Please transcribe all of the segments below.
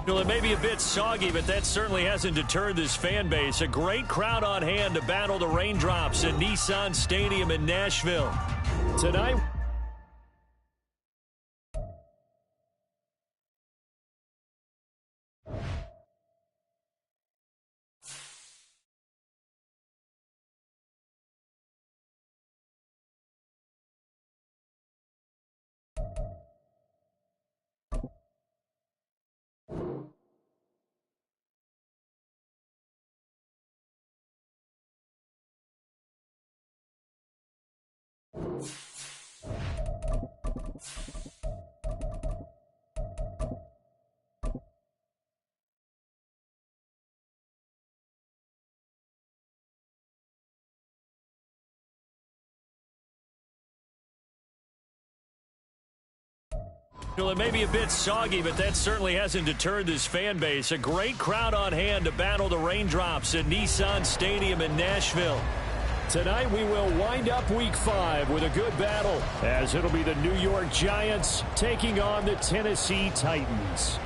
Well, it may be a bit soggy, but that certainly hasn't deterred this fan base. A great crowd on hand to battle the raindrops at Nissan Stadium in Nashville. Tonight, well, it may be a bit soggy, but that certainly hasn't deterred this fan base. A great crowd on hand to battle the raindrops at Nissan Stadium in Nashville. Tonight we will wind up Week 5 with a good battle, as it'll be the New York Giants taking on the Tennessee Titans.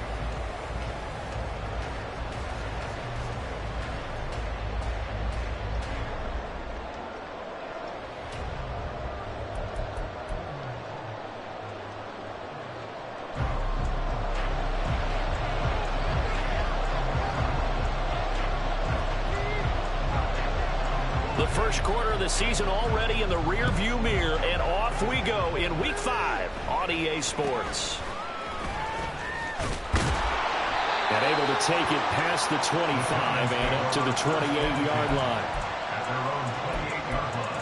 The first quarter of the season already in the rear-view mirror, and off we go in Week 5 on EA Sports. And able to take it past the 25 and up to the 28-yard line. At their own 28-yard line.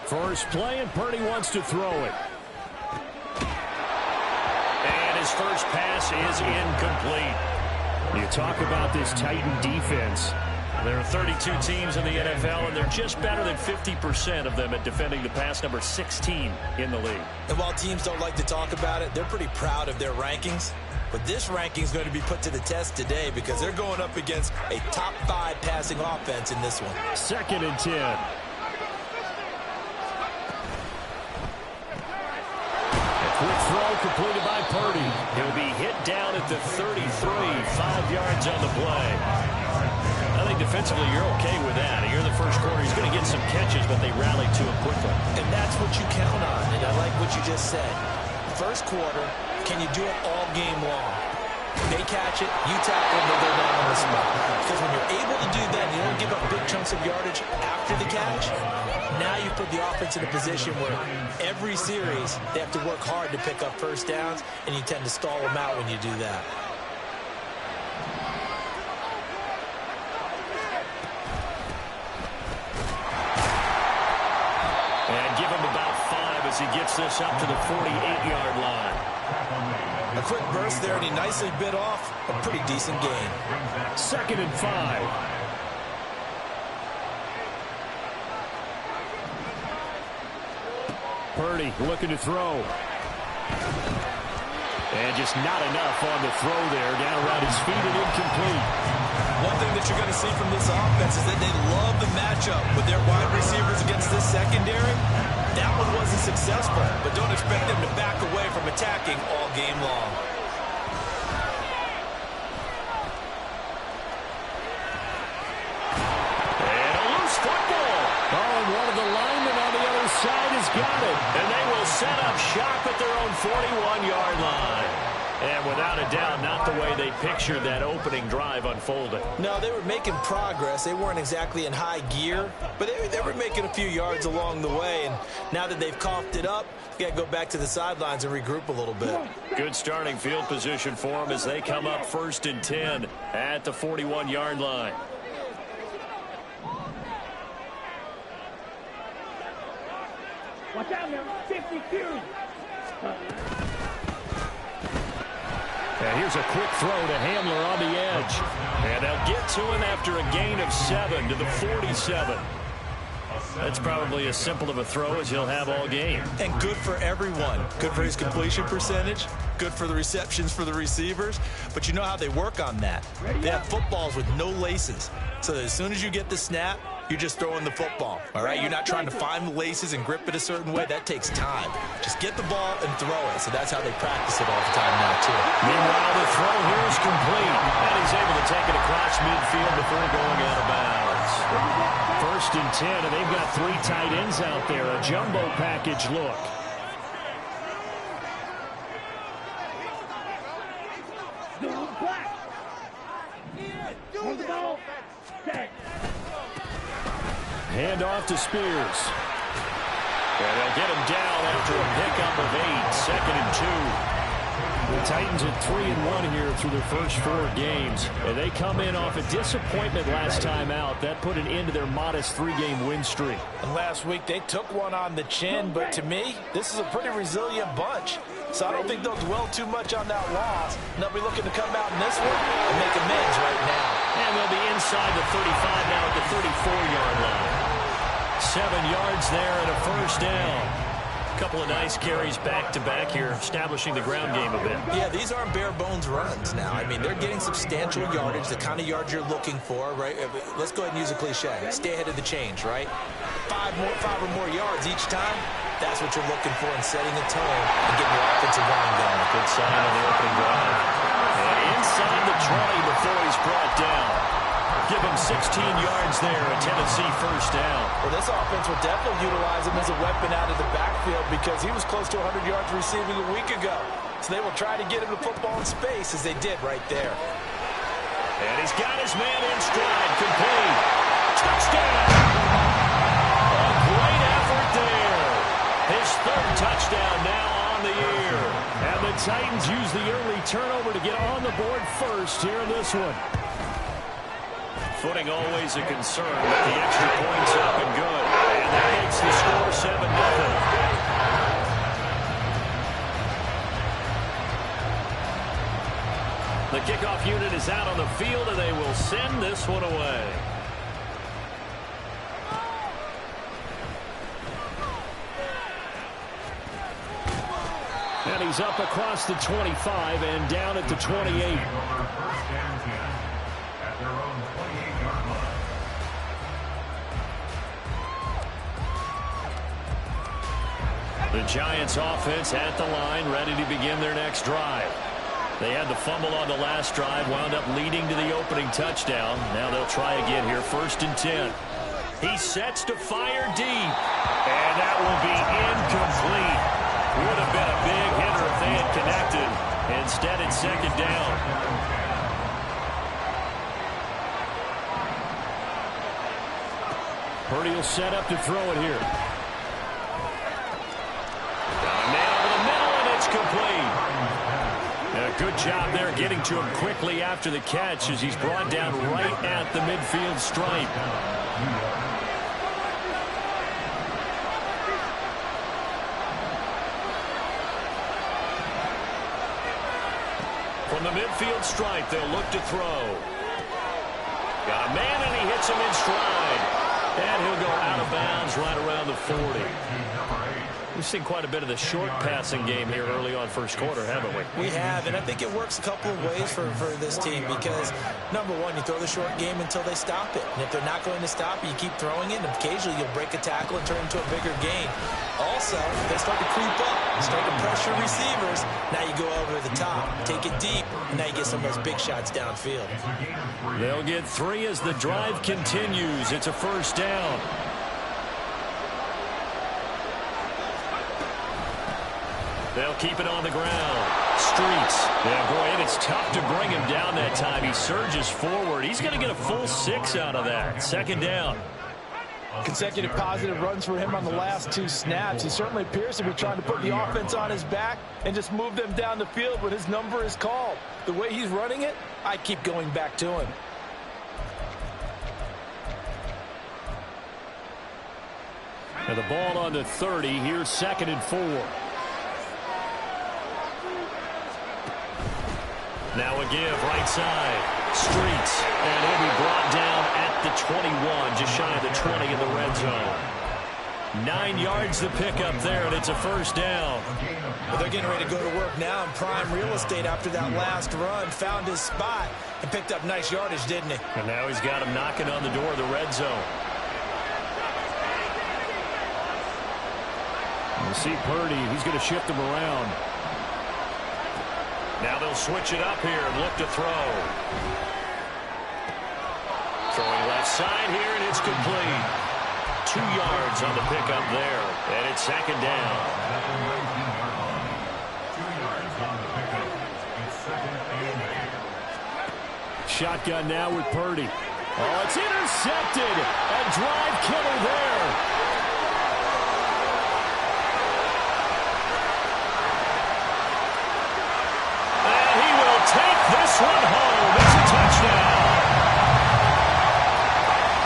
First play, and Purdy wants to throw it. And his first pass is incomplete. You talk about this Titan defense. There are 32 teams in the NFL, and they're just better than 50% of them at defending the pass, number 16 in the league. And while teams don't like to talk about it, they're pretty proud of their rankings. But this ranking is going to be put to the test today because they're going up against a top 5 passing offense in this one. 2nd and 10. Quick throw completed by Purdy. He'll be hit down at the 33, 5 yards on the play. I think defensively you're okay with that. Here in the first quarter, he's going to get some catches, but they rallied to him quickly. And that's what you count on, and I like what you just said. First quarter, can you do it all game long? They catch it, you tackle them, they'll go down on the spot. Because when you're able to do that, and you don't give up big chunks of yardage after the catch, now you put the offense in a position where every series they have to work hard to pick up first downs, and you tend to stall them out when you do that. And give him about 5 as he gets this up to the 48-yard line. A quick burst there, and he nicely bit off a pretty decent gain. 2nd and 5. Purdy looking to throw. And just not enough on the throw there. Down around his feet and incomplete. One thing that you're going to see from this offense is that they love the matchup with their wide receivers against this secondary. That one wasn't successful, but don't expect them to back away from attacking all game long. And a loose football. Oh, and one of the linemen on the other side has got it. And they will set up shop at their own 41-yard line. And without a doubt, not the way they pictured that opening drive unfolding. No, they were making progress. They weren't exactly in high gear, but they were making a few yards along the way. And now that they've coughed it up, you got to go back to the sidelines and regroup a little bit. Good starting field position for them as they come up 1st and 10 at the 41-yard line. Watch out now, 52. And here's a quick throw to Hamler on the edge. And they'll get to him after a gain of 7 to the 47. That's probably as simple of a throw as he'll have all game. And good for everyone. Good for his completion percentage. Good for the receptions for the receivers. But you know how they work on that. They have footballs with no laces. So that as soon as you get the snap, you're just throwing the football. All right? You're not trying to find the laces and grip it a certain way. That takes time. Just get the ball and throw it. So that's how they practice it all the time now, too. Meanwhile, the throw here is complete. And he's able to take it across midfield before going out of bounds. 1st and 10, and they've got 3 tight ends out there. A jumbo package look. Hand off to Spears. And they'll get him down after a pickup of 8. 2nd and 2. The Titans at 3-1 here through their first 4 games. And they come in off a disappointment last time out. That put an end to their modest 3-game win streak. And last week they took one on the chin, but to me, this is a pretty resilient bunch. So I don't think they'll dwell too much on that loss. And they'll be looking to come out in this one and make amends right now. And they'll be inside the 35 now at the 34-yard line. 7 yards there and a 1st down. A couple of nice carries back-to-back here, establishing the ground game a bit. Yeah, these aren't bare-bones runs now. I mean, they're getting substantial yardage, the kind of yards you're looking for, right? Let's go ahead and use a cliche. Stay ahead of the change, right? 5 or more yards each time. That's what you're looking for in setting a tone and getting your offensive line going. Good sign on the opening drive. And inside the 20 before he's brought down. Give him 16 yards there, a Tennessee 1st down. Well, this offense will definitely utilize him as a weapon out of the backfield because he was close to 100 yards receiving a week ago. So they will try to get him the football in space as they did right there. And he's got his man in stride, complete. Touchdown! A great effort there. His 3rd touchdown now on the year. And the Titans use the early turnover to get on the board first here in this one. Footing always a concern, but the extra point's up and good. And that makes the score 7-0. The kickoff unit is out on the field, and they will send this one away. And he's up across the 25 and down at the 28. The Giants offense at the line, ready to begin their next drive. They had the fumble on the last drive, wound up leading to the opening touchdown. Now they'll try again here, 1st and 10. He sets to fire deep, and that will be incomplete. Would have been a big hitter if they had connected. Instead, it's 2nd down. Purdy will set up to throw it here. Complete. A good job there getting to him quickly after the catch as he's brought down right at the midfield stripe. From the midfield stripe, they'll look to throw. Got a man, and he hits him in stride. And he'll go out of bounds right around the 40. We've seen quite a bit of the short passing game here early on 1st quarter, haven't we? We have, and I think it works a couple of ways for this team because, number one, you throw the short game until they stop it. And if they're not going to stop it, you keep throwing it, and occasionally you'll break a tackle and turn it into a bigger gain. Also, if they start to creep up, start to pressure receivers, now you go over the top, take it deep, and now you get some of those big shots downfield. They'll get 3 as the drive continues. It's a 1st down. They'll keep it on the ground. Streets. Yeah, boy, and it's tough to bring him down that time. He surges forward. He's going to get a full 6 out of that. 2nd down. Consecutive positive runs for him on the last 2 snaps. He certainly appears to be trying to put the offense on his back and just move them down the field when his number is called. The way he's running it, I keep going back to him. And the ball on the 30. Here's 2nd and 4. Now a give, right side. Streets. And he'll be brought down at the 21, just shy of the 20 in the red zone. 9 yards to pick up there, and it's a first down. Well, they're getting ready to go to work now in prime real estate after that last run. Found his spot and picked up nice yardage, didn't he? And now he's got him knocking on the door of the red zone. You see Purdy, he's going to shift him around. Now they'll switch it up here and look to throw. Throwing left side here, and it's complete. 2 yards on the pickup there, and it's second down. Shotgun now with Purdy. Oh, it's intercepted. A drive killer there. And he will take this one home. It's a touchdown.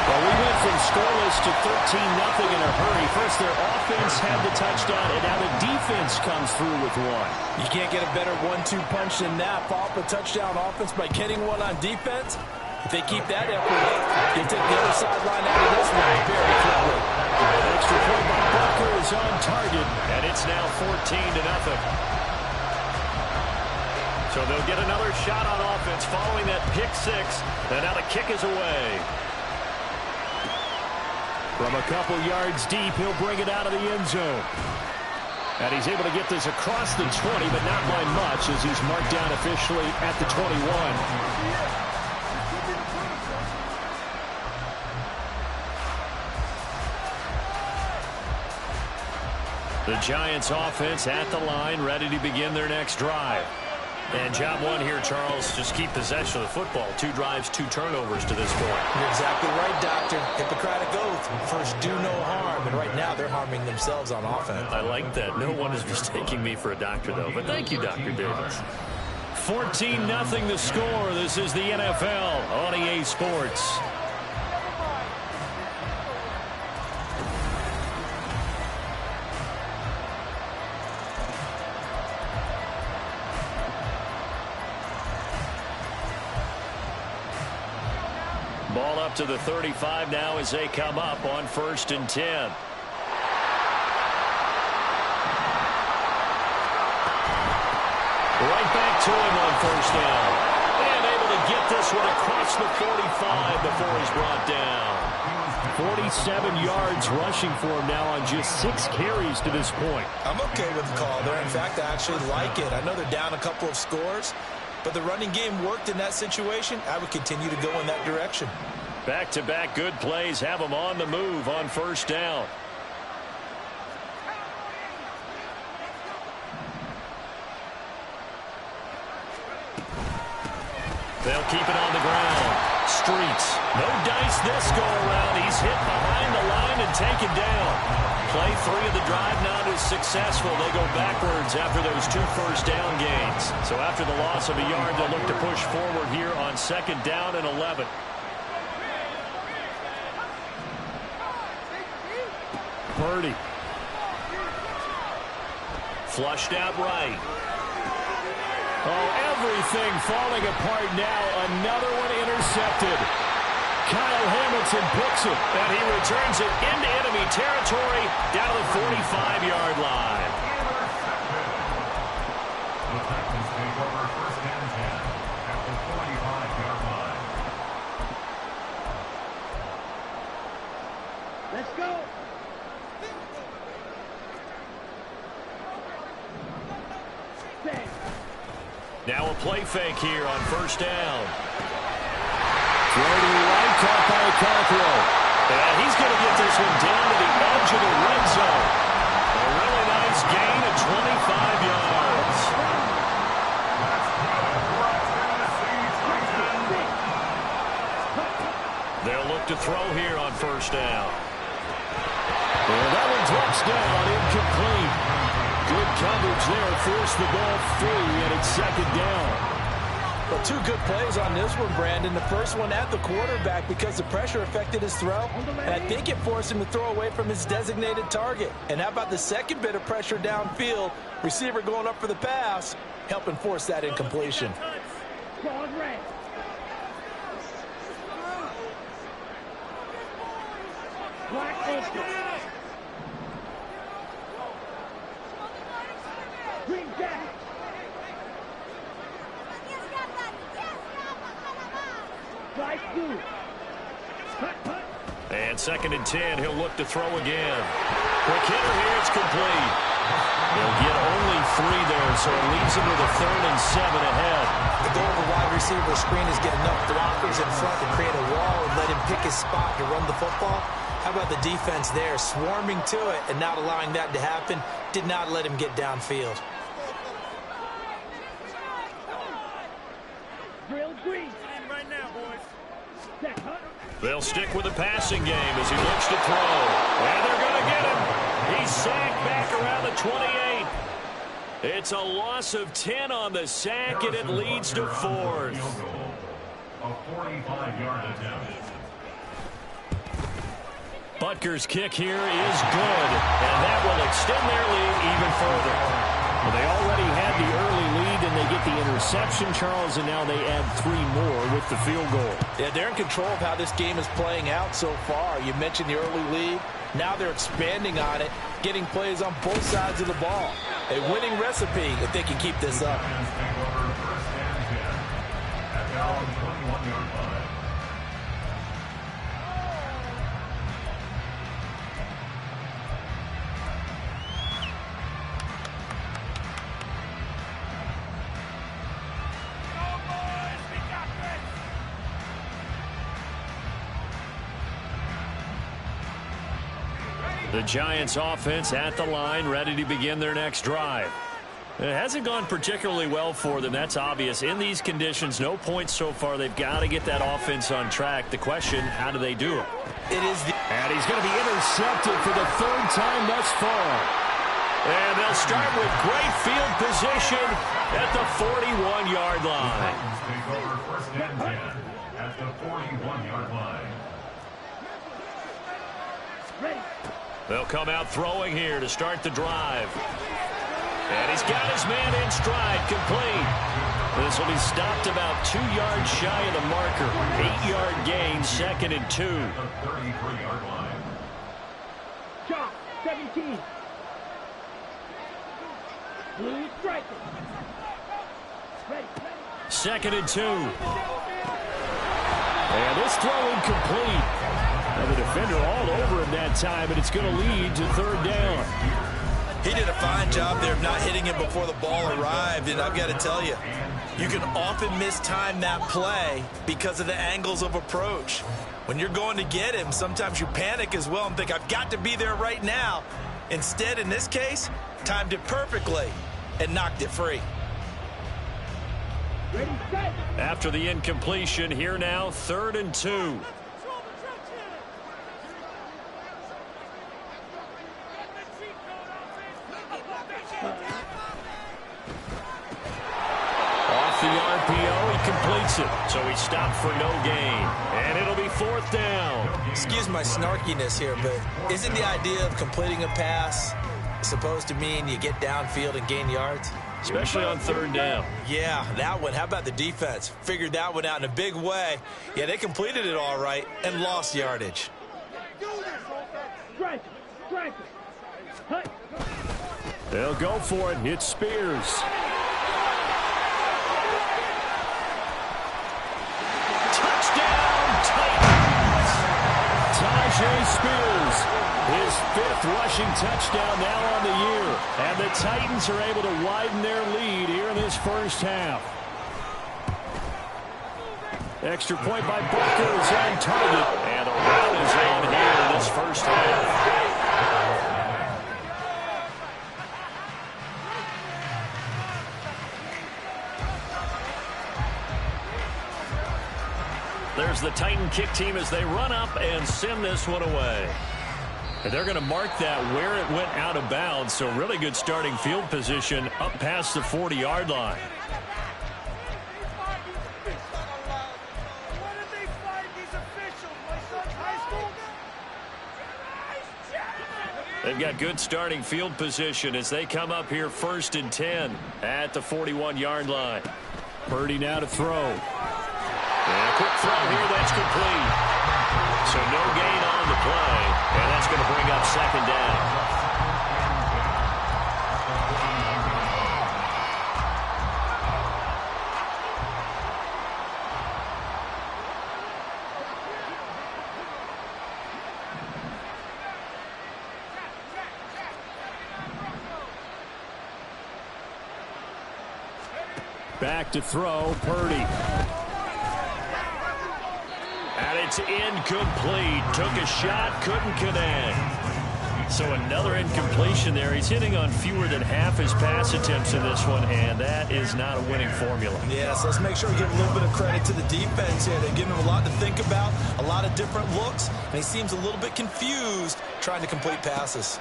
Well, we went from scoreless to 13-0 in a hurry. First, their offense had the touchdown, and now the defense comes through with one. You can't get a better 1-2 punch than that. Follow up a touchdown offense by getting one on defense. If they keep that effort up, they take the other sideline out of this one very quickly. An extra point by Butker is on target, and it's now 14-0. So they'll get another shot on offense following that pick six, and now the kick is away. From a couple yards deep, he'll bring it out of the end zone. And he's able to get this across the 20, but not by much, as he's marked down officially at the 21. The Giants offense at the line, ready to begin their next drive. And job one here, Charles, just keep possession of the football. 2 drives, 2 turnovers to this point. You're exactly right, Doctor. Hippocratic oath. First, do no harm. And right now, they're harming themselves on offense. I like that. No one is mistaking me for a doctor, though. But thank you, Dr. Davis. 14-0 the score. This is the NFL on EA Sports. Ball up to the 35 now as they come up on 1st and 10. Right back to him on 1st down. And able to get this one across the 45 before he's brought down. 47 yards rushing for him now on just 6 carries to this point. I'm okay with the call there. In fact, I actually like it. I know they're down a couple of scores, but the running game worked in that situation. I would continue to go in that direction. Back-to-back good plays have them on the move on 1st down. They'll keep it on the ground. Streets. No dice this go around. He's hit behind the line and taken down. Play 3 of the drive not as successful. They go backwards after those 2 first down gains. So after the loss of a yard, they'll look to push forward here on 2nd down and 11. Purdy. Flushed out right. Oh, everything falling apart now. Another one intercepted. Kyle Hamilton picks it, and he returns it into enemy territory down to the 45-yard line. The Titans take over 1st and 10 at the 45-yard line. Let's go. Now a play fake here on 1st down. Floating right, caught by Cockrell. And he's going to get this one down to the edge of the red zone. A really nice gain of 25 yards. They'll look to throw here on 1st down. Well, that one drops down, incomplete. Good coverage there, forced the ball free, and it's 2nd down. Well, 2 good plays on this one, Brandon. The first one at the quarterback because the pressure affected his throw, and I think it forced him to throw away from his designated target. And how about the second bit of pressure downfield? Receiver going up for the pass, helping force that incompletion. Black bunker. Green jacket. Right blue. Cut. And 2nd and 10, he'll look to throw again. Quick hitter here, it's complete. He'll get only 3 there, so it leaves him with a 3rd and 7 ahead. The goal of a wide receiver screen is get enough blockers in front to create a wall and let him pick his spot to run the football. How about the defense there, swarming to it and not allowing that to happen? Did not let him get downfield. Drill green. Right now, boys. Set, huh? They'll stick with the passing game as he looks to throw. And they're going to get him. He's sacked back around the 28. It's a loss of 10 on the sack, and it leads to 4th. A 45-yard attempt. Butker's kick here is good, and that will extend their lead even further. Well, they already had the early lead, and they get the interception, Charles, and now they add 3 more with the field goal. Yeah, they're in control of how this game is playing out so far. You mentioned the early lead. Now they're expanding on it, getting plays on both sides of the ball. A winning recipe if they can keep this up. The Giants offense at the line, ready to begin their next drive. It hasn't gone particularly well for them. That's obvious. In these conditions, no points so far. They've got to get that offense on track. The question, how do they do it? And he's going to be intercepted for the 3rd time thus far. And they'll start with great field position at the 41-yard line. Take over 1st and 10 at the 41-yard line. Ready. They'll come out throwing here to start the drive. And he's got his man in stride, complete. This will be stopped about 2 yards shy of the marker. 8-yard gain, 2nd and 2. The 33-yard line. Chop. 17. Blue striker. Ready. 2nd and 2. And this throw incomplete. And the defender all over him that time, but it's going to lead to 3rd down. He did a fine job there of not hitting him before the ball arrived, and I've got to tell you, you can often mistime that play because of the angles of approach. When you're going to get him, sometimes you panic as well and think, I've got to be there right now. Instead, in this case, timed it perfectly and knocked it free. Ready, set. After the incompletion, here now, 3rd and 2. Off the RPO, he completes it. So he stopped for no gain. And it'll be 4th down. Excuse my snarkiness here, but isn't the idea of completing a pass supposed to mean you get downfield and gain yards? Especially on 3rd down. Yeah, that one. How about the defense? Figured that one out in a big way. Yeah, they completed it all right and lost yardage. Striker. Hut. They'll go for it. It's Spears. Touchdown, Titans! Tajay Spears, his 5th rushing touchdown now on the year. And the Titans are able to widen their lead here in this 1st half. Extra point by Butker is on target. And the rout is on here in this 1st half. There's the Titan kick team as they run up and send this one away. And they're going to mark that where it went out of bounds. So really good starting field position up past the 40-yard line. They've got good starting field position as they come up here 1st and 10 at the 41-yard line. Purdy now to throw. And a quick throw here, that's complete. So no gain on the play. That's going to bring up second down. Back to throw, Purdy. And it's incomplete. Took a shot, couldn't connect. So another incompletion there. He's hitting on fewer than half his pass attempts in this one, and that is not a winning formula. Yes, let's make sure we give a little bit of credit to the defense here. They're giving him a lot to think about, a lot of different looks, and he seems a little bit confused trying to complete passes.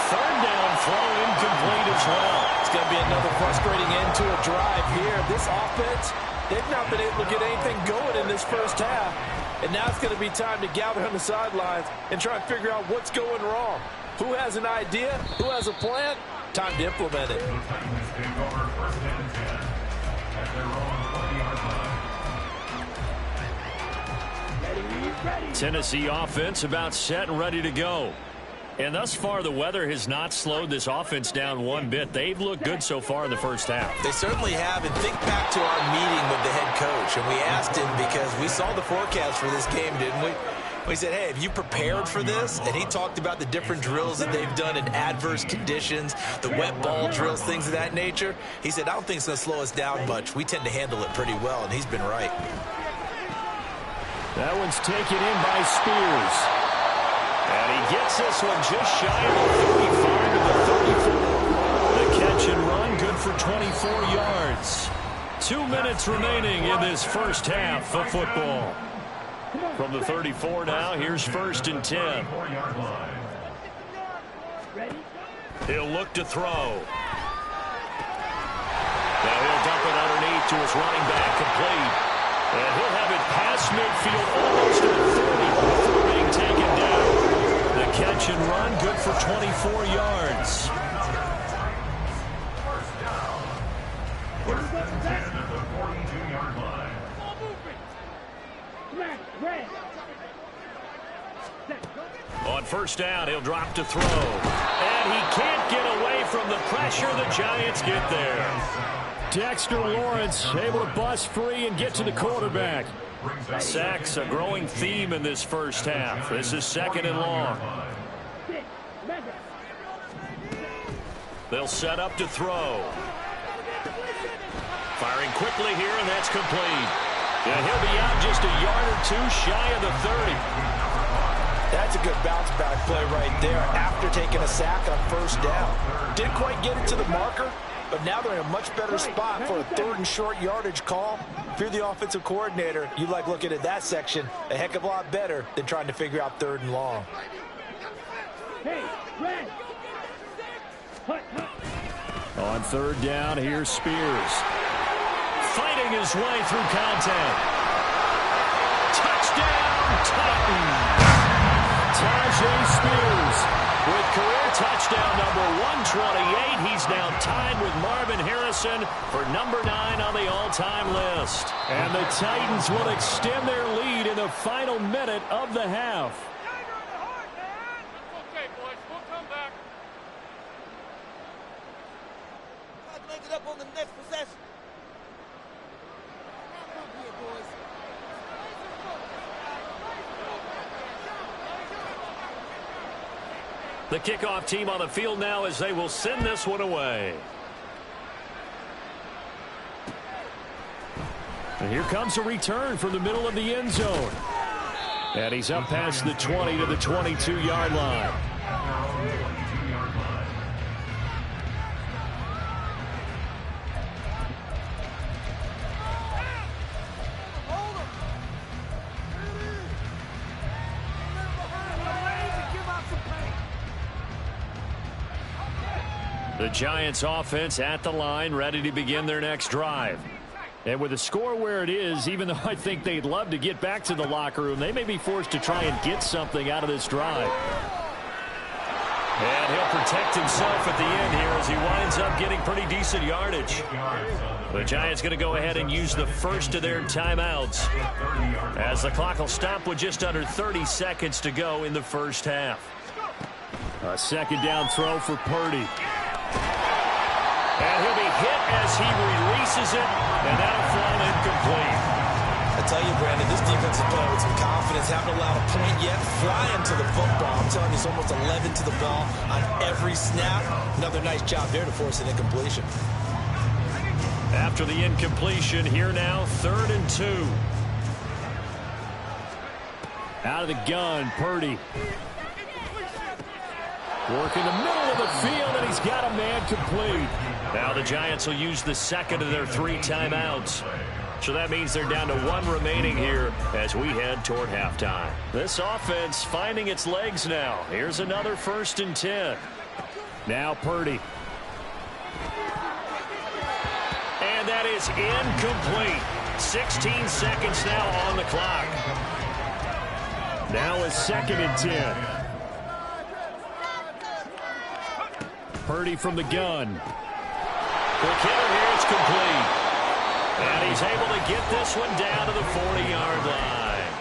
Third down throw incomplete as well. It's going to be another frustrating end to a drive here. This offense, they've not been able to get anything going in this first half. And now it's going to be time to gather on the sidelines and try and figure out what's going wrong. Who has an idea? Who has a plan? Time to implement it. Tennessee offense about set and ready to go. And thus far, the weather has not slowed this offense down one bit. They've looked good so far in the first half. They certainly have. And think back to our meeting with the head coach. And we asked him because we saw the forecast for this game, didn't we? We said, hey, have you prepared for this? And he talked about the different drills that they've done in adverse conditions, the wet ball drills, things of that nature. He said, I don't think it's going to slow us down much. We tend to handle it pretty well, and he's been right. That one's taken in by Spears. And he gets this one just shy of the 35 to the 34. The catch and run, good for 24 yards. 2 minutes remaining in this first half of football. From the 34 now, here's 1st and 10. He'll look to throw. Now he'll dump it underneath to his running back, complete. And he'll have it past midfield, almost to the 30 before being taken down. The catch and run, good for 24 yards. On first down, he'll drop to throw. And he can't get away from the pressure. The Giants get there. Dexter Lawrence able to bust free and get to the quarterback. Sacks a growing theme in this first half. This is 2nd and long. They'll set up to throw. Firing quickly here, and that's complete. And he'll be out just a yard or two shy of the 30. That's a good bounce back play right there after taking a sack on first down. Didn't quite get it to the marker, but now they're in a much better spot for a 3rd and short yardage call. If you're the offensive coordinator, you like looking at that section a heck of a lot better than trying to figure out 3rd and long. On 3rd down, here's Spears. Fighting his way through contact. Touchdown, Titans! Tajay Spears with career touchdown number 128. He's now tied with Marvin Harrison for number 9 on the all-time list. And the Titans will extend their lead in the final minute of the half. Okay, boys, we'll come back. Try to make it up on the next possession. Come here, boys. The kickoff team on the field now as they will send this one away. And here comes a return from the middle of the end zone. And he's up past the 20 to the 22-yard line. The Giants offense at the line, ready to begin their next drive. And with the score where it is, even though I think they'd love to get back to the locker room, they may be forced to try and get something out of this drive. And he'll protect himself at the end here as he winds up getting pretty decent yardage. The Giants going to go ahead and use the first of their timeouts as the clock will stop with just under 30 seconds to go in the first half. A second down throw for Purdy. And he'll be hit as he releases it, and that'll fall incomplete. I tell you, Brandon, this defense is playing with some confidence. Haven't allowed a point yet. Flying to the football. I'm telling you, it's almost 11 to the ball on every snap. Another nice job there to force an incompletion. After the incompletion, here now, 3rd and 2. Out of the gun, Purdy. Working the middle of the field, and he's got a man complete. Now the Giants will use the second of their 3 timeouts. So that means they're down to 1 remaining here as we head toward halftime. This offense finding its legs now. Here's another 1st and 10. Now Purdy. And that is incomplete. 16 seconds now on the clock. Now a 2nd and 10. Purdy from the gun. Quick hitter here, it's complete. And he's able to get this one down to the 40-yard line.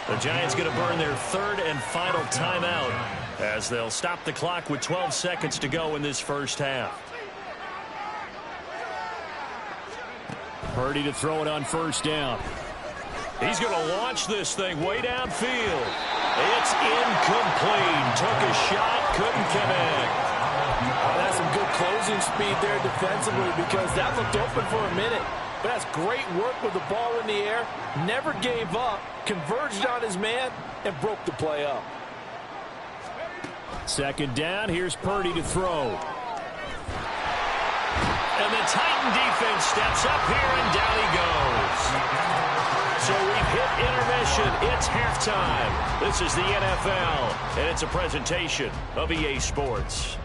The Giants going to burn their 3rd and final timeout as they'll stop the clock with 12 seconds to go in this first half. Purdy to throw it on 1st down. He's going to launch this thing way downfield. It's incomplete. Took a shot, couldn't connect. That's some good closing speed there defensively because that looked open for a minute. But that's great work with the ball in the air. Never gave up, converged on his man, and broke the play up. 2nd down, here's Purdy to throw. And the Titan defense steps up here, and down he goes. So we've hit intermission. It's halftime. This is the NFL, and it's a presentation of EA Sports.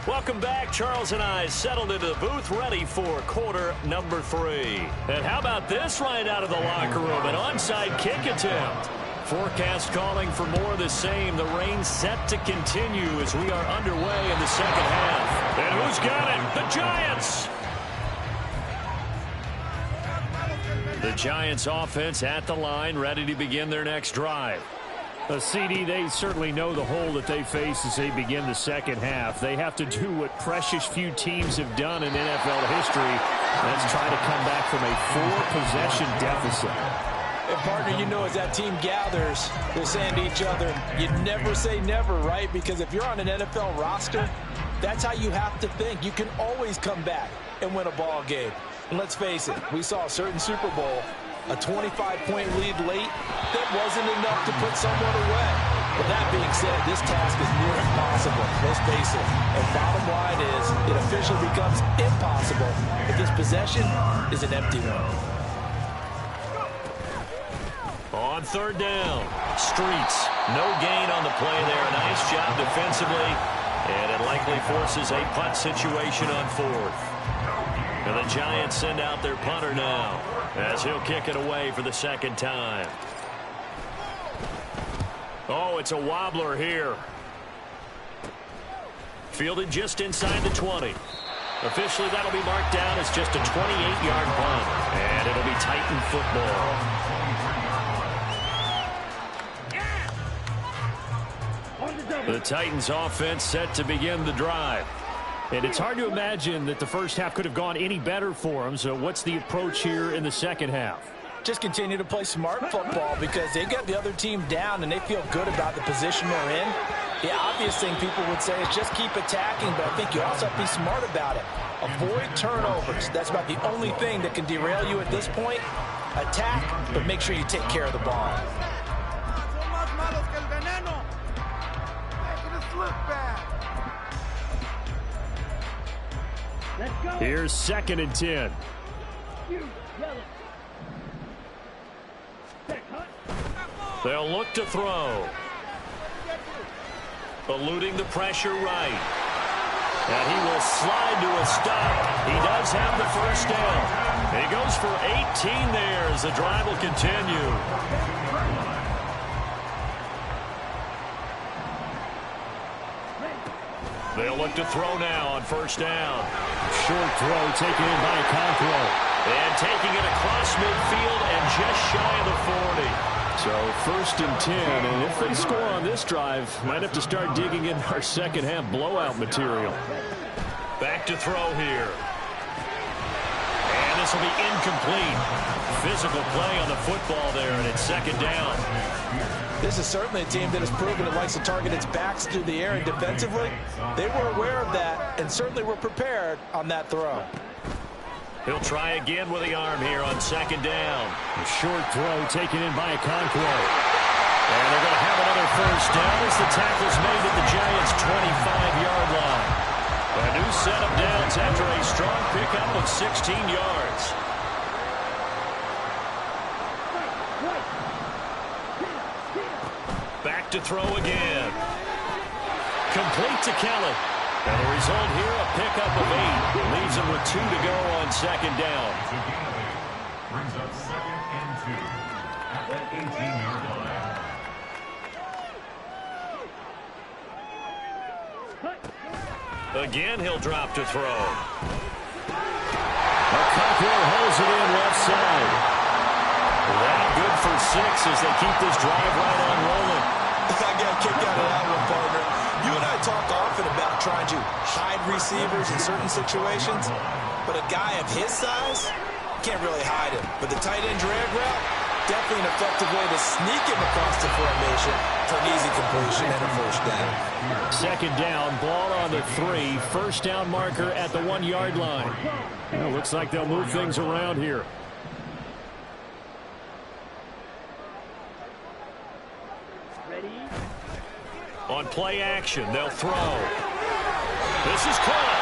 Welcome back. Charles and I settled into the booth, ready for quarter number 3. And how about this right out of the locker room? An onside kick attempt. Forecast calling for more of the same. The rain set to continue as we are underway in the second half. And who's got it? The Giants. The Giants offense at the line, ready to begin their next drive. CD, they certainly know the hole that they face as they begin the second half. They have to do what precious few teams have done in NFL history. Let's try to come back from a 4-possession deficit. And partner, you know, as that team gathers, they're saying to each other, you never say never, right? Because if you're on an NFL roster, that's how you have to think. You can always come back and win a ball game. And let's face it, we saw a certain Super Bowl, a 25-point lead late, that wasn't enough to put someone away. But that being said, this task is near impossible. Let's face it. And bottom line is, it officially becomes impossible if this possession is an empty one. On 3rd down, Streets. No gain on the play there. Nice job defensively. And it likely forces a punt situation on 4th. And the Giants send out their punter now as he'll kick it away for the 2nd time. Oh, it's a wobbler here. Fielded just inside the 20. Officially, that'll be marked down as just a 28-yard punt. And it'll be Titan football. The Titans offense set to begin the drive. And it's hard to imagine that the first half could have gone any better for them. So what's the approach here in the second half? Just continue to play smart football because they got the other team down and they feel good about the position they're in. The obvious thing people would say is just keep attacking, but I think you also have to be smart about it. Avoid turnovers. That's about the only thing that can derail you at this point. Attack, but make sure you take care of the ball. Here's 2nd and 10. They'll look to throw. Eluding the pressure right. And he will slide to a stop. He does have the first down. He goes for 18 there as the drive will continue. They'll look to throw now on 1st down. Short throw taken in by Conqueror. And taking it across midfield and just shy of the 40. So 1st and 10, and if they score on this drive, might have to start digging in our second half blowout material. Back to throw here. And this will be incomplete. Physical play on the football there, and it's 2nd down. This is certainly a team that has proven it likes to target its backs through the air, and defensively, they were aware of that and certainly were prepared on that throw. He'll try again with the arm here on 2nd down. A short throw taken in by Conqueror. And they're going to have another 1st down as the tackle's made at the Giants' 25-yard line. A new set of downs after a strong pickup of 16 yards. Back to throw again. Complete to Kelly. And the result here, a pickup of 8. Leaves him with 2 to go on 2nd down. Brings up 2nd and 2 at the 18-yard line. Again, he'll drop to throw. Conqueror holds it in left side. That good for 6 as they keep this drive right on rolling. I got a kick out of that one, partner. You and I talk often about trying to hide receivers in certain situations, but a guy of his size can't really hide him. But the tight end drag route, definitely an effective way to sneak him across the formation for an easy completion and a 1st down. 2nd down, ball on the 3. 1st down marker at the 1-yard line. Well, looks like they'll move things around here. On play action, they'll throw. This is caught.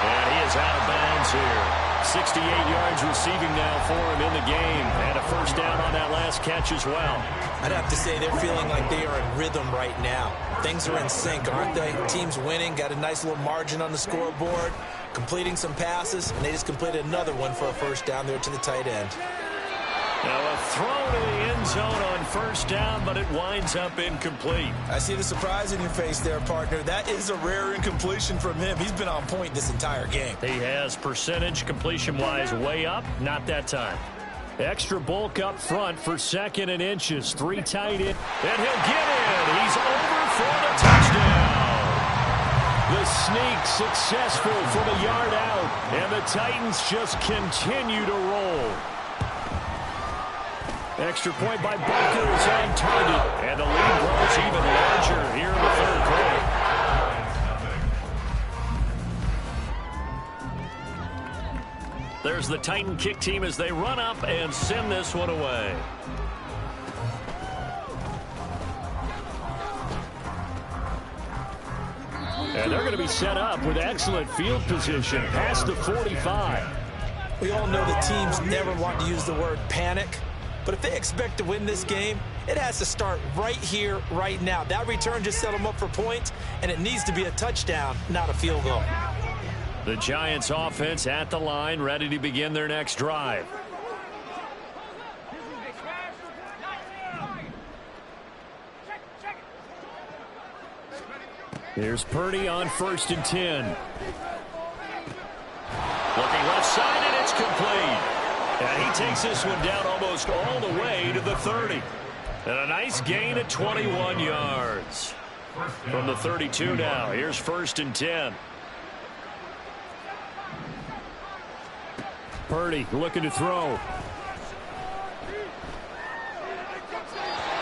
And he is out of bounds here. 68 yards receiving now for him in the game. And a 1st down on that last catch as well. I'd have to say they're feeling like they are in rhythm right now. Things are in sync, aren't they? Team's winning, got a nice little margin on the scoreboard, completing some passes, and they just completed another one for a 1st down there to the tight end. Now a throw to the end zone on 1st down, but it winds up incomplete. I see the surprise in your face there, partner. That is a rare incompletion from him. He's been on point this entire game. He has percentage completion-wise way up, not that time. Extra bulk up front for 2nd and inches. 3 tight end. And he'll get in. He's over for the touchdown. The sneak successful from a yard out. And the Titans just continue to roll. Extra point by Baker is on target. And the lead grows even larger here in the 3rd quarter. There's the Titan kick team as they run up and send this one away. And they're going to be set up with excellent field position past the 45. We all know that teams never want to use the word panic. But if they expect to win this game, it has to start right here, right now. That return just set them up for points, and it needs to be a touchdown, not a field goal. The Giants offense at the line, ready to begin their next drive. Here's Purdy on 1st and 10. Looking left side, and it's complete. And he takes this one down almost all the way to the 30. And a nice gain at 21 yards. From the 32 now, here's 1st and 10. Purdy looking to throw.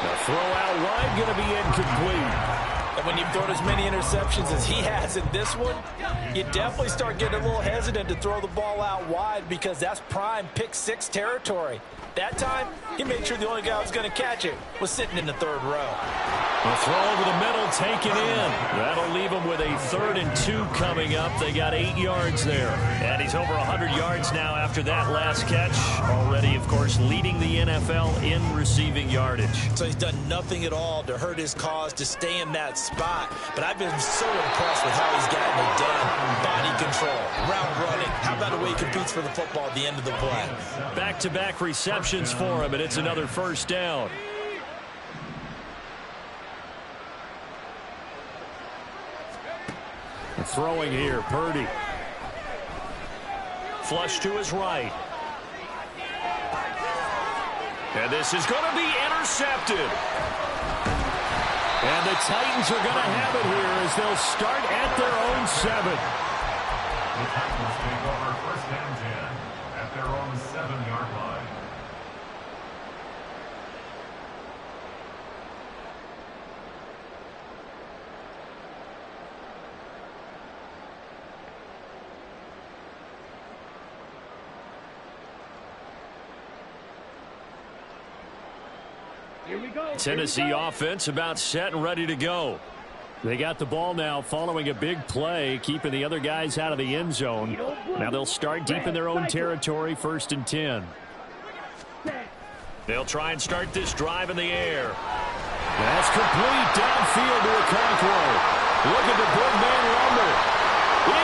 The throw out wide going to be incomplete. And when you've thrown as many interceptions as he has in this one, you definitely start getting a little hesitant to throw the ball out wide because that's prime pick 6 territory. That time, he made sure the only guy who was going to catch it was sitting in the 3rd row. A throw over the middle, taken in. That'll leave them with a 3rd and 2 coming up. They got 8 yards there. And he's over 100 yards now after that last catch. Already, of course, leading the NFL in receiving yardage. So he's done nothing at all to hurt his cause, to stay in that spot. But I've been so impressed with how he's gotten it done. Body control, route running. How about the way he competes for the football at the end of the play? Back-to-back receptions for him, and it's another 1st down. Throwing here, Purdy. Flush to his right. And this is going to be intercepted. And the Titans are going to have it here as they'll start at their own 7. The Titans take over 1st and 10 at their own 7-yard line. Tennessee offense about set and ready to go. They got the ball now following a big play, keeping the other guys out of the end zone. Now they'll start deep in their own territory, 1st and 10. They'll try and start this drive in the air. That's complete downfield to Okonkwo. Look at the big man rumble.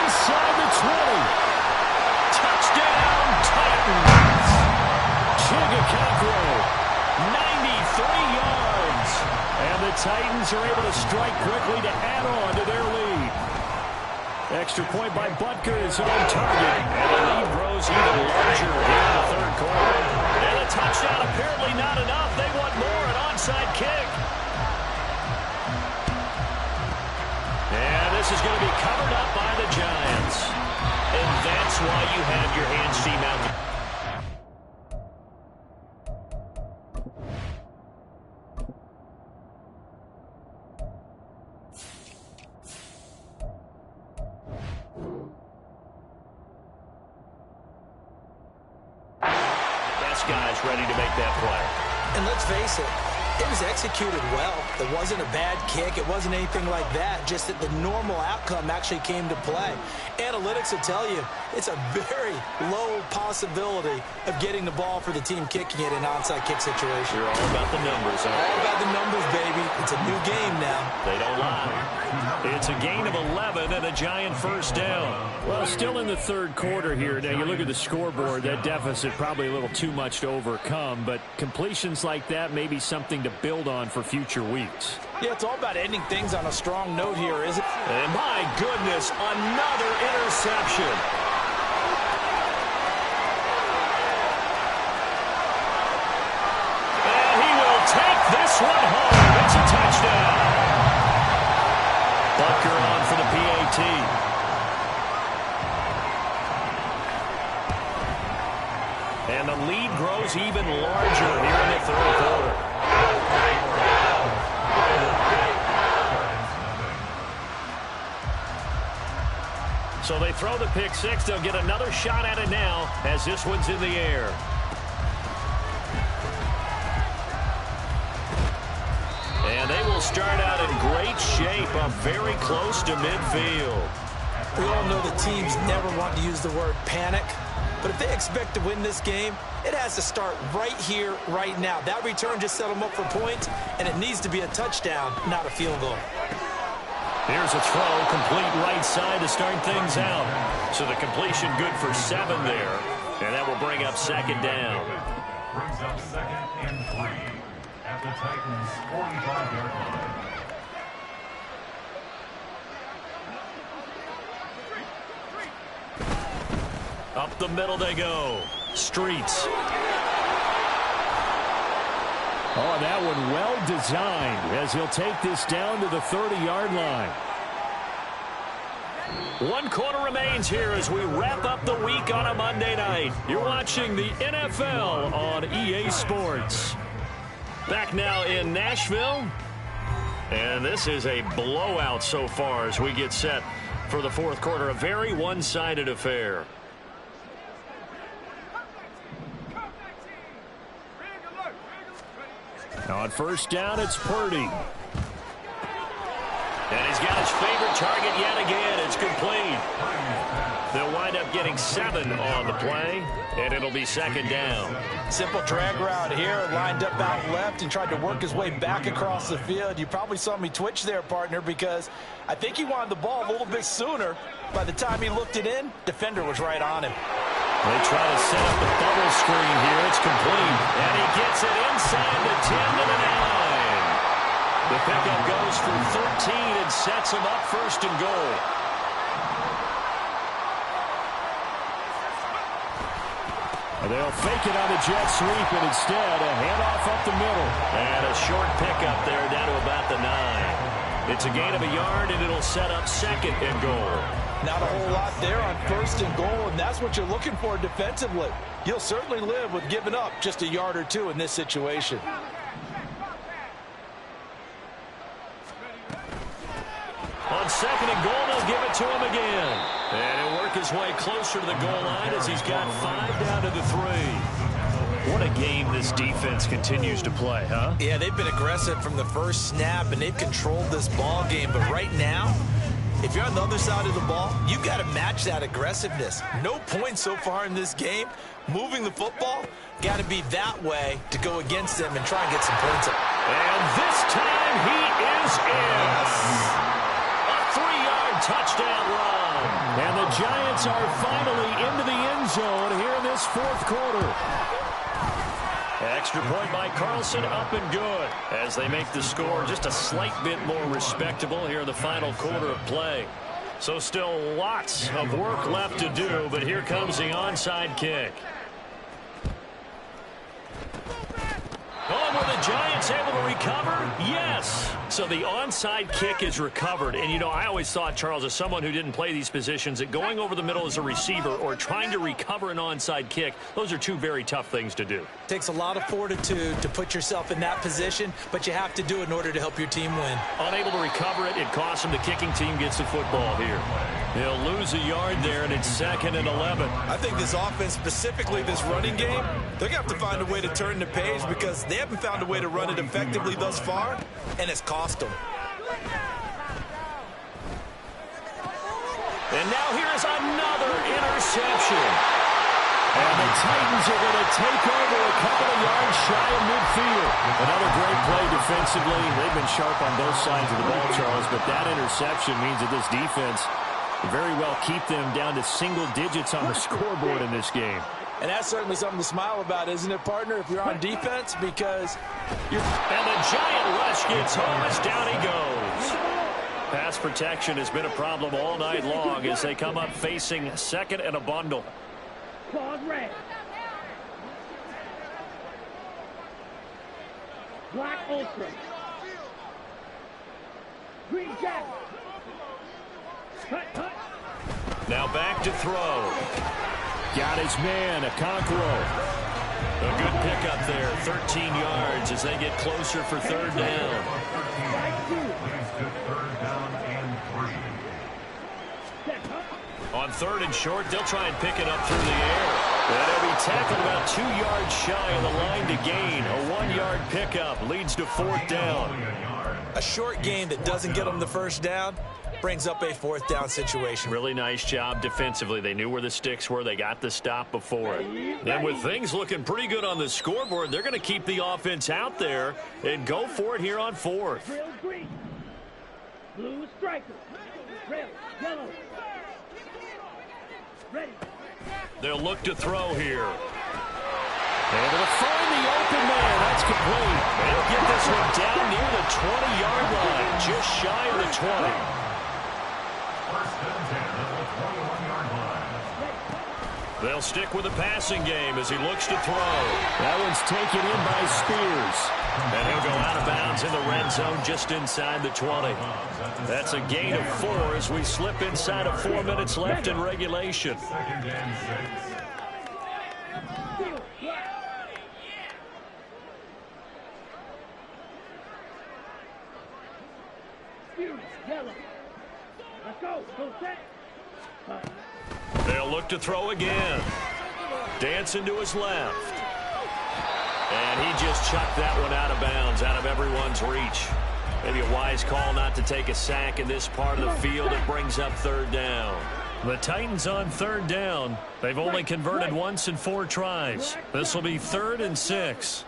Inside the 20. Touchdown, Titans. Okonkwo. 93 yards. And the Titans are able to strike quickly to add on to their lead. Extra point by Butker is on target. And the lead grows even larger here in the 3rd quarter. And a touchdown apparently not enough. They want more, an onside kick. And this is going to be covered up by the Giants. And that's why you have your hands team out there. Guys ready to make that play. And let's face it, it was executed well. It wasn't a bad kick. It wasn't anything like that. Just that the normal outcome actually came to play. Analytics will tell you it's a very low possibility of getting the ball for the team kicking it in an onside kick situation. You're all about the numbers, huh? All about the numbers, baby. It's a new game now. They don't lie. It's a gain of 11 and a Giant 1st down. Well, still in the 3rd quarter here. Now, you look at the scoreboard, that deficit probably a little too much to overcome, but completions like that may be something to build on for future weeks. Yeah, it's all about ending things on a strong note here, isn't it? And my goodness, another interception. And he will take this one home. It's a touchdown. Butker on for the PAT. And the lead grows even larger here in the 3rd quarter. So they throw the pick 6. They'll get another shot at it now as this one's in the air. And they will start out in great shape, up very close to midfield. We all know the teams never want to use the word panic. But if they expect to win this game, it has to start right here, right now. That return just set them up for points, and it needs to be a touchdown, not a field goal. Here's a throw, complete right side to start things out. So the completion good for 7 there. And that will bring up 2nd down. Brings up 2nd and 3 at the Titans' 45-yard line. Up the middle they go. Streets. Oh, that one well designed as he'll take this down to the 30-yard line. 1 quarter remains here as we wrap up the week on a Monday night. You're watching the NFL on EA Sports. Back now in Nashville. And this is a blowout so far as we get set for the 4th quarter. A very one-sided affair. On 1st down, it's Purdy. And he's got his favorite target yet again. It's complete. They'll wind up getting 7 on the play, and it'll be second down. Simple drag route here, lined up out left and tried to work his way back across the field. You probably saw me twitch there, partner, because I think he wanted the ball a little bit sooner. By the time he looked it in, defender was right on him. They try to set up the bubble screen here. It's complete, and he gets it inside the 10 to the 9. The pickup goes for 13 and sets him up first and goal. They'll fake it on the jet sweep, and instead a handoff up the middle. And a short pickup there down to about the 9. It's a gain of a yard, and it'll set up second and goal. Not a whole lot there on first and goal, and that's what you're looking for defensively. You'll certainly live with giving up just a yard or two in this situation. On second and goal, they'll give it to him again. And he'll work his way closer to the goal line as he's got 5 down to the 3. What a game this defense continues to play, huh? Yeah, they've been aggressive from the first snap, and they've controlled this ball game. But right now, if you're on the other side of the ball, you've got to match that aggressiveness. No points so far in this game. Moving the football, got to be that way to go against them and try and get some points up. And this time he is in. A 3-yard touchdown run. And the Giants are finally into the end zone here in this fourth quarter. Extra point by Carlson, up and good, as they make the score just a slight bit more respectable here in the final quarter of play. So still lots of work left to do, but here comes the onside kick. Oh, were the Giants able to recover? Yes. So the onside kick is recovered. And, you know, I always thought, Charles, as someone who didn't play these positions, that going over the middle as a receiver or trying to recover an onside kick, those are two very tough things to do. It takes a lot of fortitude to put yourself in that position, but you have to do it in order to help your team win. Unable to recover it, it costs them. The kicking team gets the football here. They'll lose a yard there, and it's 2nd and 11. I think this offense, specifically this running game, they're going to have to find a way to turn the page because they haven't found a way to run it effectively thus far, and it's cost them. And now here is another interception. And the Titans are going to take over a couple of yards shy of midfield. Another great play defensively. They've been sharp on both sides of the ball, Charles, but that interception means that this defense very well keep them down to single digits on the scoreboard in this game. And that's certainly something to smile about, isn't it, partner, if you're on defense, because you're... And the Giant rush gets home as down he goes. Pass protection has been a problem all night long as they come up facing 2nd and a bundle. Claws red. Black ultra. Green jacket. Cut. Now back to throw. Got his man, a Conqueror. A good pickup there, 13 yards as they get closer for 3rd down. On 3rd and short, they'll try and pick it up through the air. And he'll be tackled about 2 yards shy of the line to gain. A 1-yard pickup leads to 4th down. A short gain that doesn't get them the first down brings up a 4th down situation. Really nice job defensively. They knew where the sticks were. They got the stop before it. And with things looking pretty good on the scoreboard, they're going to keep the offense out there and go for it here on 4th. Real green. Blue striker. Red, yellow. Ready. They'll look to throw here. Able to find the open man. That's complete. They'll get this one down near the 20-yard line, just shy of the 20. They'll stick with the passing game as he looks to throw. That one's taken in by Spears. And he'll go out of bounds in the red zone just inside the 20. That's a gain of 4 as we slip inside of 4 minutes left in regulation. Let's go. Go set. They'll look to throw again. Dancing to his left. And he just chucked that one out of bounds, out of everyone's reach. Maybe a wise call not to take a sack in this part of the field. It brings up third down. The Titans on third down. They've only converted once in 4 tries. This will be 3rd and 6.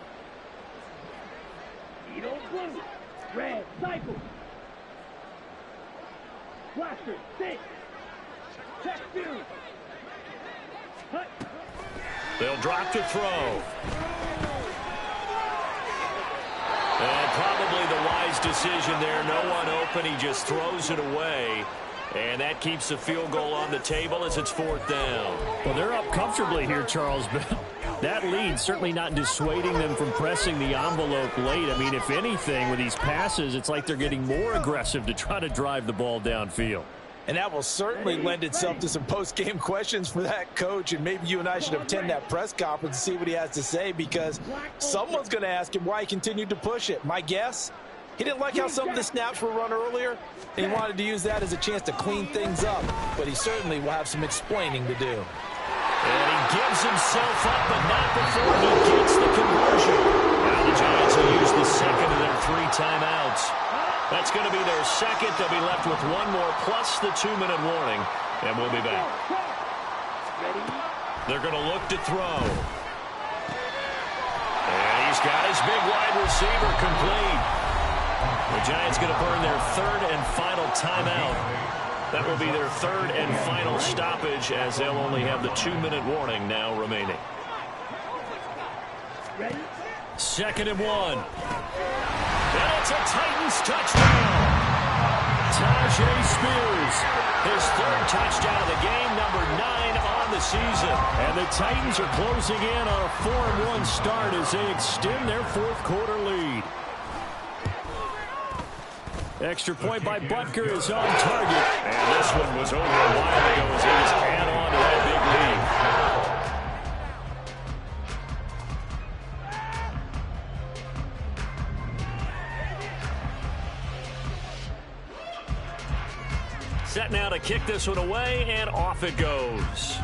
Red, cycle. Blaster, 6. Check 2. They'll drop to throw. And probably the wise decision there. No one open. He just throws it away. And that keeps the field goal on the table as it's 4th down. Well, they're up comfortably here, Charles, but that lead certainly not dissuading them from pressing the envelope late. I mean, if anything, with these passes, it's like they're getting more aggressive to try to drive the ball downfield. And that will certainly lend itself to some post-game questions for that coach. And maybe you and I should attend that press conference and see what he has to say, because someone's going to ask him why he continued to push it. My guess, he didn't like how some of the snaps were run earlier, and he wanted to use that as a chance to clean things up. But he certainly will have some explaining to do. And he gives himself up, but not before he gets the conversion. Now the Giants will use the second of their 3 timeouts. That's going to be their second. They'll be left with 1 more plus the 2-minute warning, and we'll be back. They're going to look to throw. And he's got his big wide receiver complete. The Giants going to burn their 3rd and final timeout. That will be their 3rd and final stoppage, as they'll only have the 2-minute warning now remaining. 2nd and 1. And it's a Titans touchdown. Tajay Spears, his 3rd touchdown of the game, number 9 on the season. And the Titans are closing in on a 4-1 start as they extend their 4th quarter lead. Extra point by Butker is on target. And this one was over a while ago as he was add on to that big lead. Set now to kick this one away, and off it goes.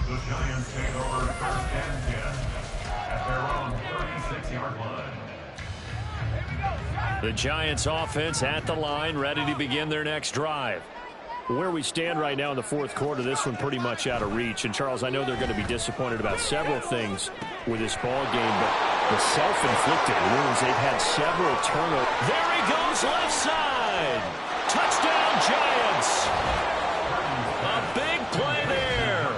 The Giants take over 1st and 10 at their own 36-yard line. The Giants offense at the line, ready to begin their next drive. Where we stand right now in the 4th quarter, this one pretty much out of reach. And, Charles, I know they're going to be disappointed about several things with this ball game, but the self-inflicted wounds, they've had several turnovers. There he goes, left side. Touchdown, Giants. A big play there.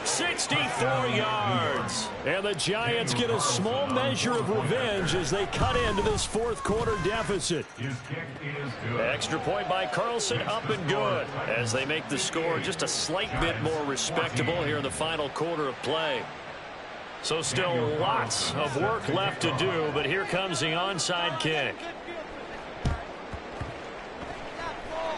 64 yards. And the Giants get a small measure of revenge as they cut into this 4th quarter deficit. His kick is good. Extra point by Carlson, up and good, as they make the score just a slight bit more respectable here in the final quarter of play. So still lots of work left to do, but here comes the onside kick.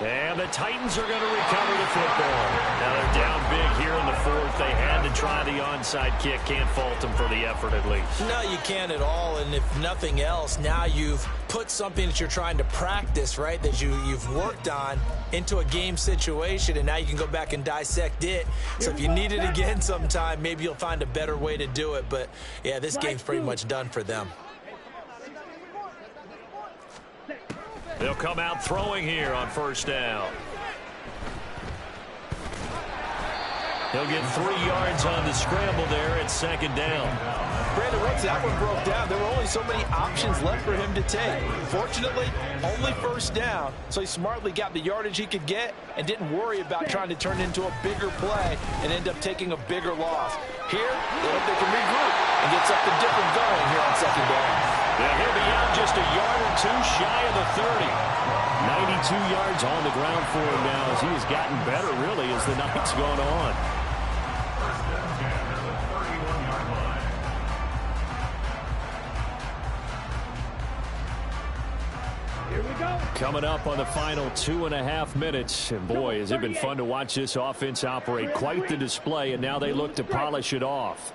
And the Titans are going to recover the football. Now they're down big here in the 4th. They had to try the onside kick. Can't fault them for the effort at least. No, you can't at all. And if nothing else, now you've put something that you're trying to practice, right, that you've worked on into a game situation, and now you can go back and dissect it. So if you need it again sometime, maybe you'll find a better way to do it. But, yeah, this game's pretty much done for them. They'll come out throwing here on 1st down. He'll get 3 yards on the scramble there at 2nd down. Brandon, once that one broke down, there were only so many options left for him to take. Fortunately, only 1st down, so he smartly got the yardage he could get and didn't worry about trying to turn it into a bigger play and end up taking a bigger loss. Here, they hope they can regroup and get something different going here on 2nd down. Yeah, he'll be out just a yard or 2 shy of the 30. 92 yards on the ground for him now as he has gotten better, really, as the night's gone on. 1st and 10 at the 31-yard line. Here we go. Coming up on the final 2.5 minutes. And, boy, has it been fun to watch this offense operate. Quite the display, and now they look to polish it off.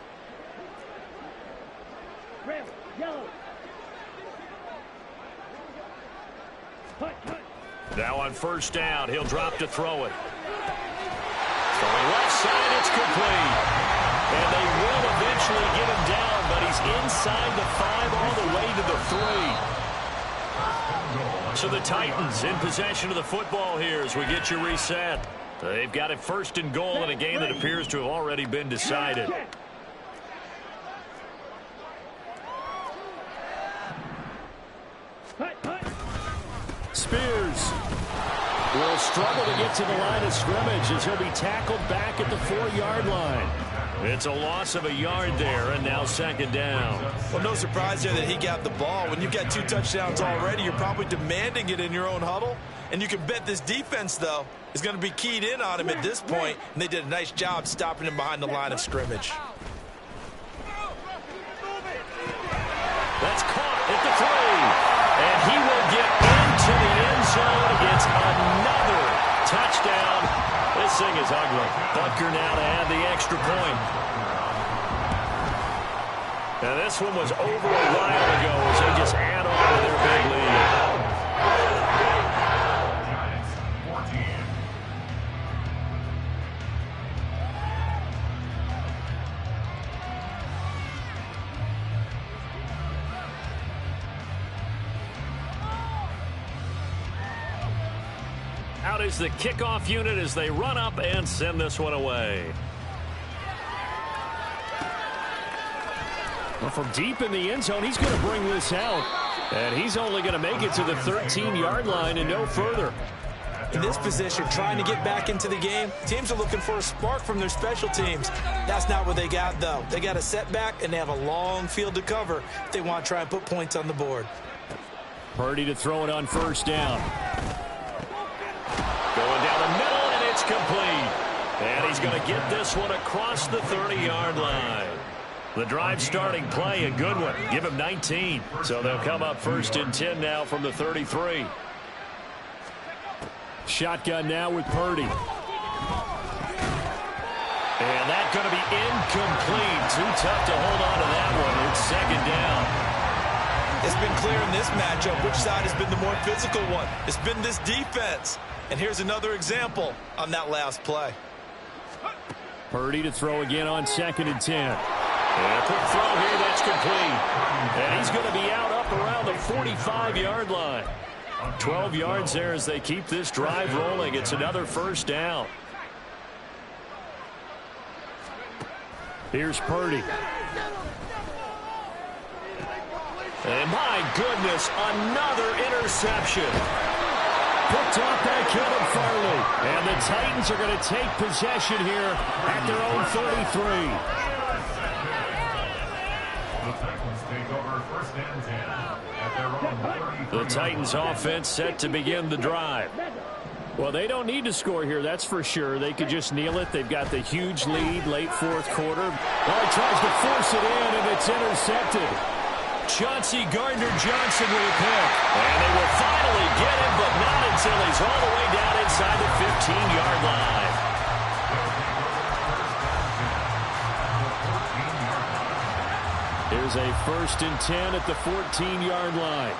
Red, yellow. Now on 1st down, he'll drop to throw it. Throwing left side, it's complete. And they will eventually get him down, but he's inside the So the Titans in possession of the football here as we get you reset. They've got it 1st and goal in a game that appears to have already been decided. Spears will struggle to get to the line of scrimmage as he'll be tackled back at the 4-yard line. It's a loss of a yard there, and now 2nd down. Well, no surprise there that he got the ball. When you've got 2 touchdowns already, you're probably demanding it in your own huddle. And you can bet this defense, though, is going to be keyed in on him at this point. And they did a nice job stopping him behind the line of scrimmage. That's caught at the 3. And he will get into the end zone. It's another touchdown. This thing is ugly. Butker now to add the extra point. And this one was over a while ago as they just add on to their big lead. Out is the kickoff unit as they run up and send this one away. Well, from deep in the end zone, he's going to bring this out. And he's only going to make it to the 13-yard line and no further. In this position, trying to get back into the game, teams are looking for a spark from their special teams. That's not what they got, though. They got a setback, and they have a long field to cover if they want to try and put points on the board. Purdy to throw it on 1st down. Going down the middle, and it's complete. And he's going to get this one across the 30-yard line. The drive starting play, a good one. Give him 19. So they'll come up 1st and 10 now from the 33. Shotgun now with Purdy. And that's going to be incomplete. Too tough to hold on to that one. It's 2nd down. It's been clear in this matchup which side has been the more physical one. It's been this defense. And here's another example on that last play. Purdy to throw again on 2nd and 10. And a quick throw here, that's complete. And he's going to be out up around the 45-yard line. 12 yards there as they keep this drive rolling. It's another 1st down. Here's Purdy. And my goodness, another interception. Picked off by Kevin Farley. And the Titans are going to take possession here at their own 33. The Titans take over 1st and 10 at their own 33. The Titans offense set to begin the drive. Well, they don't need to score here, that's for sure. They could just kneel it. They've got the huge lead late 4th quarter. Oh, he tries to force it in, and it's intercepted. Chauncey Gardner-Johnson with a pick. And they will finally get him, but not until he's all the way down inside the 15-yard line. Here's a 1st and 10 at the 14-yard line.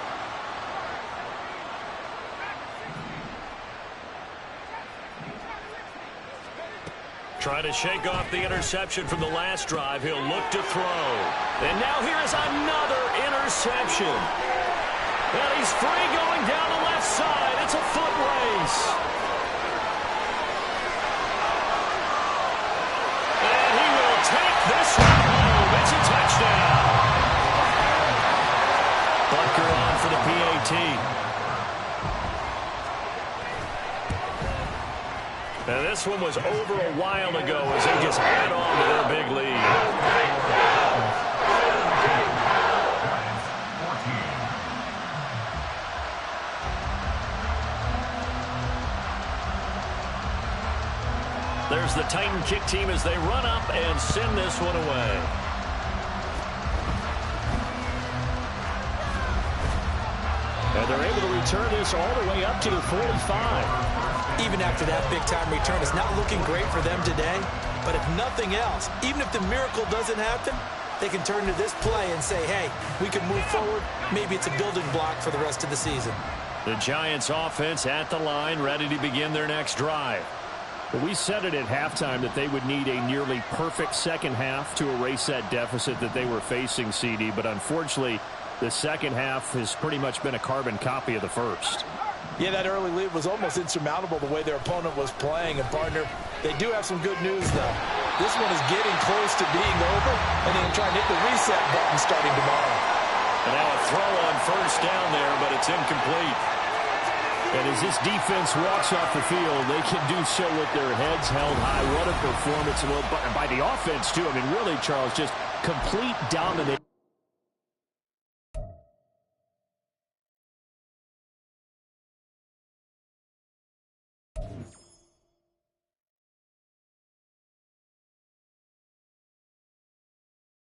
Trying to shake off the interception from the last drive. He'll look to throw. And now here is another interception. And he's free going down the left side. It's a foot race. And he will take this one home. It's a touchdown. Butker on for the PAT. And this one was over a while ago as they just add on to their big lead. There's the Titan kick team as they run up and send this one away. And they're able to return this all the way up to the 45. Even after that big-time return, it's not looking great for them today. But if nothing else, even if the miracle doesn't happen, they can turn to this play and say, hey, we can move forward. Maybe it's a building block for the rest of the season. The Giants offense at the line, ready to begin their next drive. Well, we said it at halftime that they would need a nearly perfect second half to erase that deficit that they were facing, CD. But unfortunately, The second half has pretty much been a carbon copy of the first. Yeah, that early lead was almost insurmountable the way their opponent was playing. And, partner, they do have some good news, though. This one is getting close to being over, and then trying to hit the reset button starting tomorrow. And now a throw on first down there, but it's incomplete. And as this defense walks off the field, they can do so with their heads held high. What a performance. And by the offense, too. I mean, really, Charles, just complete domination.